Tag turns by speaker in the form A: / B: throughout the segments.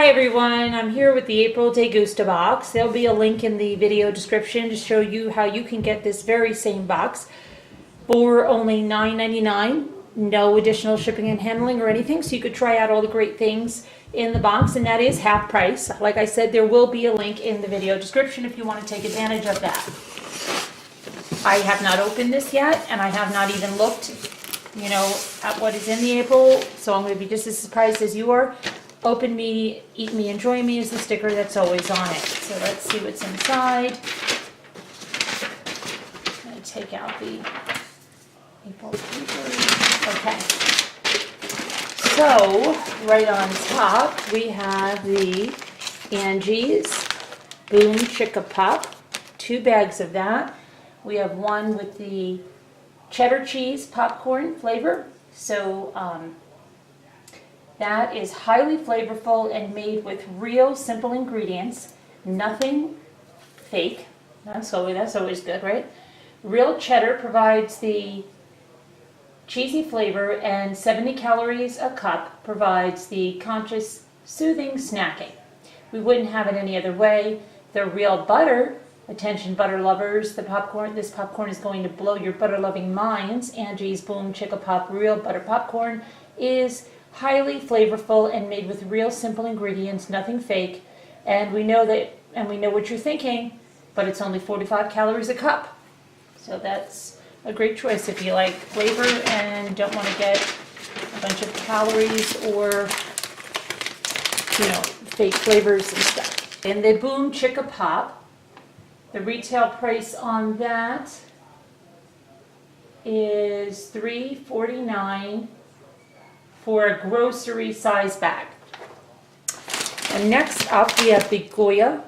A: Hi everyone, I'm here with the April Degusta box. There'll be a link in the video description to show you how you can get this very same box for only $9.99. No additional shipping and handling or anything, so you could try out all the great things in the box, and that is half price. Like I said, there will be a link in the video description if you want to take advantage of that. I have not opened this yet, and I have not even looked, at what is in the April, so I'm going to be just as surprised as you are. Open me, eat me, enjoy me is the sticker that's always on it. So let's see what's inside. I'm going to take out the April paper. Okay. So, right on top, we have the Angie's Boom Chicka Pop. 2 bags of that. We have one with the cheddar cheese popcorn flavor. So, that is highly flavorful and made with real simple ingredients. Nothing fake. That's always good, right? Real cheddar provides the cheesy flavor, and 70 calories a cup provides the conscious, soothing snacking. We wouldn't have it any other way. The real butter, attention butter lovers, this popcorn is going to blow your butter-loving minds. Angie's Boom Chicka Pop Real Butter Popcorn is highly flavorful and made with real simple ingredients, nothing fake. And we know what you're thinking, but it's only 45 calories a cup. So that's a great choice if you like flavor and don't want to get a bunch of calories or, fake flavors and stuff. And the Boom Chicka Pop, the retail price on that is $3.49 for a grocery size bag. And next up we have the Goya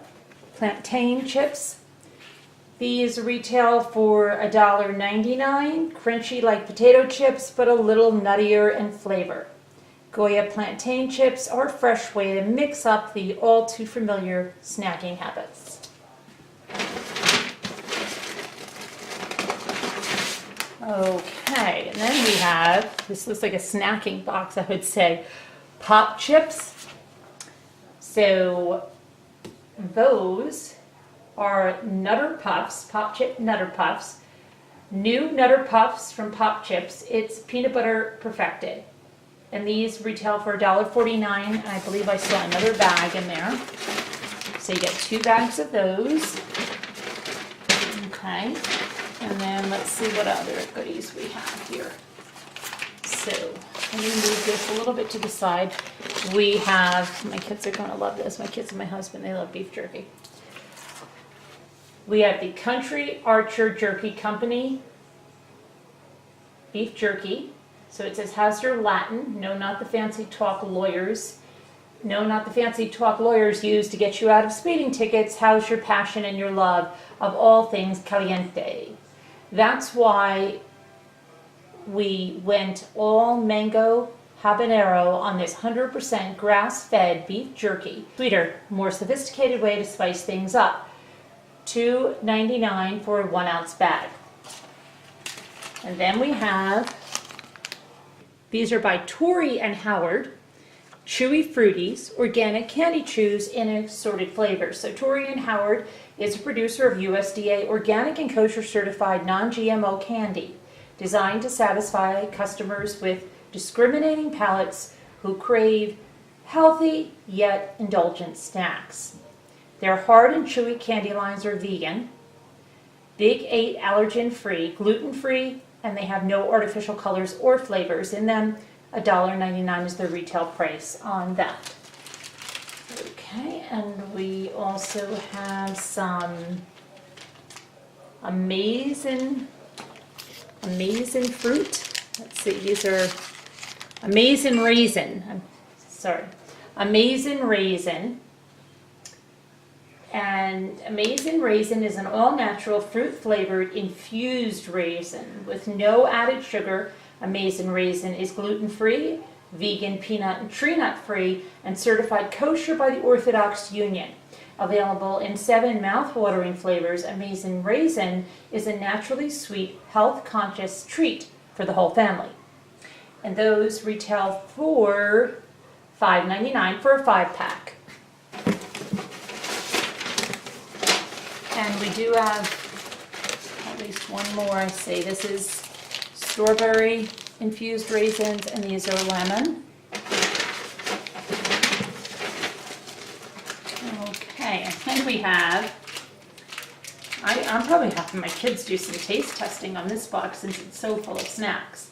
A: plantain chips. These retail for $1.99, crunchy like potato chips, but a little nuttier in flavor. Goya plantain chips are a fresh way to mix up the all too familiar snacking habits. Okay, and then we have, this looks like a snacking box, I would say, pop chips. So those are Nutter Puffs, Pop Chip Nutter Puffs. New Nutter Puffs from Pop Chips. It's peanut butter perfected. And these retail for $1.49, and I believe I saw another bag in there. So you get 2 bags of those. Okay. And then let's see what other goodies we have here. So let me move this a little bit to the side. We have, my kids are going to love this. My kids and my husband, they love beef jerky. We have the Country Archer Jerky Company beef jerky. So it says, how's your Latin? No, not the fancy talk lawyers. No, not the fancy talk lawyers use to get you out of speeding tickets. How's your passion and your love of all things caliente? That's why we went all mango habanero on this 100% grass-fed beef jerky. Sweeter, more sophisticated way to spice things up. $2.99 for a 1-ounce bag. And then we have, these are by Tori and Howard, Chewy Fruities, organic candy chews in assorted flavors. So Tori and Howard is a producer of USDA organic and kosher certified non-GMO candy designed to satisfy customers with discriminating palates who crave healthy yet indulgent snacks. Their hard and chewy candy lines are vegan, Big 8 allergen-free, gluten-free, and they have no artificial colors or flavors in them. $1.99 is the retail price on that. Okay, and we also have some amazing fruit. Let's see, these are Amazing Raisin. Amazing Raisin. And Amazing Raisin is an all-natural, fruit-flavored, infused raisin with no added sugar. Amazing Raisin is gluten-free, vegan, peanut, and tree nut-free, and certified kosher by the Orthodox Union. Available in 7 mouth-watering flavors, Amazing Raisin is a naturally sweet, health-conscious treat for the whole family. And those retail for $5.99 for a 5-pack. And we do have at least one more, I see. This is strawberry infused raisins, and these are lemon. Okay, and then we have, I'm probably having my kids do some taste testing on this box since it's so full of snacks.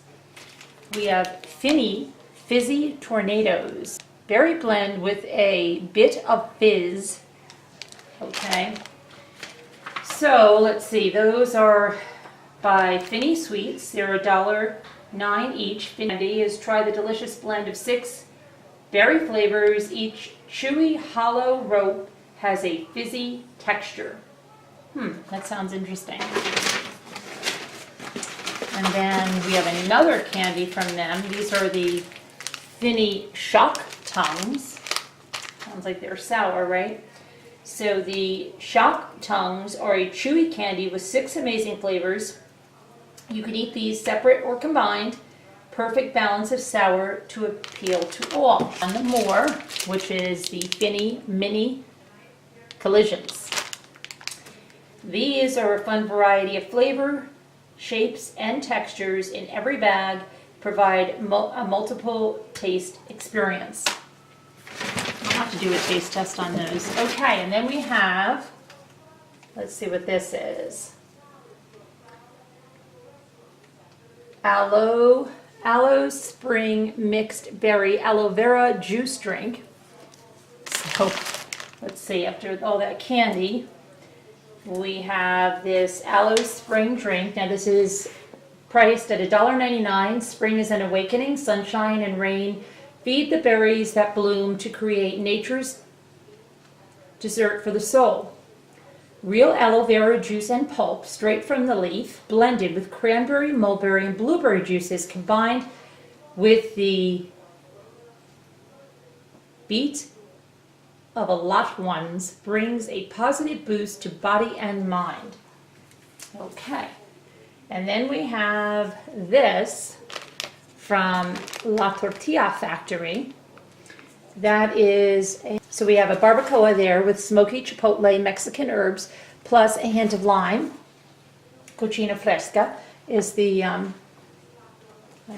A: We have Finny Fizzy Tornadoes. Berry blend with a bit of fizz. Okay. So let's see, those are by Finny Sweets. They're $1.09 each. Finny is try the delicious blend of 6 berry flavors. Each chewy, hollow rope has a fizzy texture. That sounds interesting. And then we have another candy from them. These are the Finny Shock Tongues. Sounds like they're sour, right? So the Shock Tongues are a chewy candy with 6 amazing flavors. You can eat these separate or combined. Perfect balance of sour to appeal to all. And the more, which is the Finny Mini Collisions. These are a fun variety of flavor, shapes, and textures in every bag. Provide a multiple taste experience. I'll have to do a taste test on those. Okay, and then we have, let's see what this is. Aloe Spring Mixed Berry Aloe Vera Juice Drink. So, let's see, after all that candy, we have this Aloe Spring drink. Now this is priced at $1.99. Spring is an awakening, sunshine and rain. Feed the berries that bloom to create nature's dessert for the soul. Real aloe vera juice and pulp, straight from the leaf, blended with cranberry, mulberry, and blueberry juices, combined with the beat of a lot ones, brings a positive boost to body and mind. Okay, and then we have this from La Tortilla Factory. That is, so we have a barbacoa there with smoky chipotle Mexican herbs, plus a hint of lime. Cocina Fresca is the, I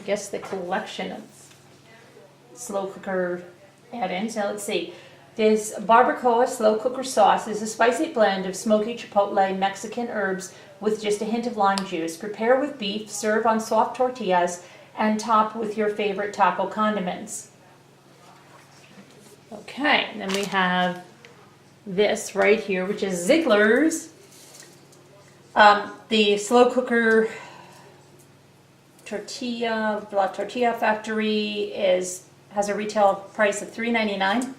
A: guess the collection of slow cooker add-ins. Now let's see. This barbacoa slow cooker sauce is a spicy blend of smoky chipotle Mexican herbs with just a hint of lime juice. Prepare with beef, serve on soft tortillas, and top with your favorite taco condiments. Okay, and then we have this right here, which is Ziegler's. The slow cooker tortilla, La Tortilla Factory has a retail price of $3.99.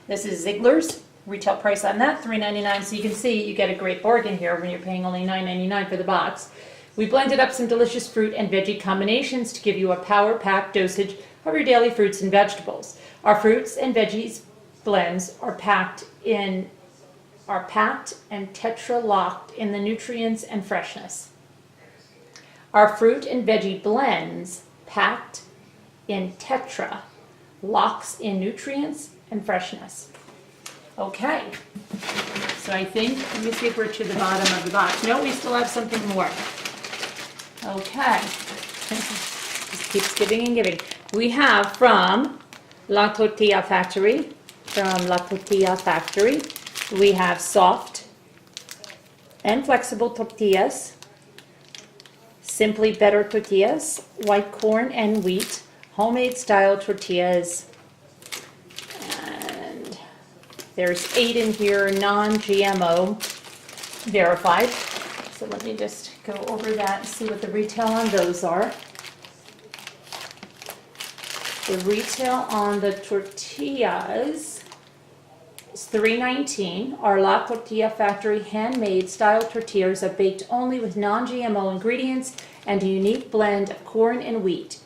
A: This is Ziegler's. Retail price on that, $3.99. So you can see you get a great bargain here when you're paying only $9.99 for the box. We blended up some delicious fruit and veggie combinations to give you a power-packed dosage of your daily fruits and vegetables. Our fruits and veggies blends are packed and tetra-locked in the nutrients and freshness. Our fruit and veggie blends packed in tetra locks in nutrients and freshness. Okay, so I think, let me see if we're to the bottom of the box. No, we still have something more. Okay, just keeps giving and giving. We have from La Tortilla Factory, we have soft and flexible tortillas, simply better tortillas, white corn and wheat, homemade style tortillas, and there's 8 in here, non-GMO verified. So let me just go over that and see what the retail on those are. The retail on the tortillas is $3.19. Our La Tortilla Factory handmade style tortillas are baked only with non-GMO ingredients and a unique blend of corn and wheat.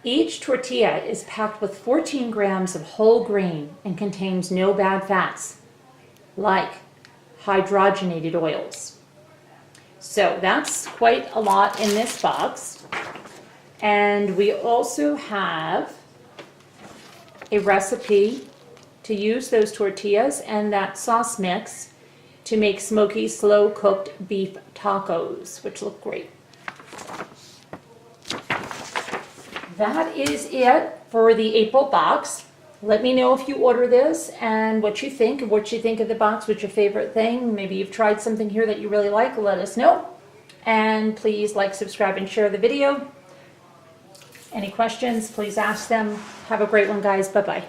A: Each tortilla is packed with 14 grams of whole grain and contains no bad fats, like hydrogenated oils. So that's quite a lot in this box. And we also have a recipe to use those tortillas and that sauce mix to make smoky, slow-cooked beef tacos, which look great. That is it for the April box. Let me know if you order this and what you think of the box. What's your favorite thing? Maybe you've tried something here that you really like. Let us know. And please like, subscribe, and share the video. Any questions, please ask them. Have a great one, guys. Bye-bye.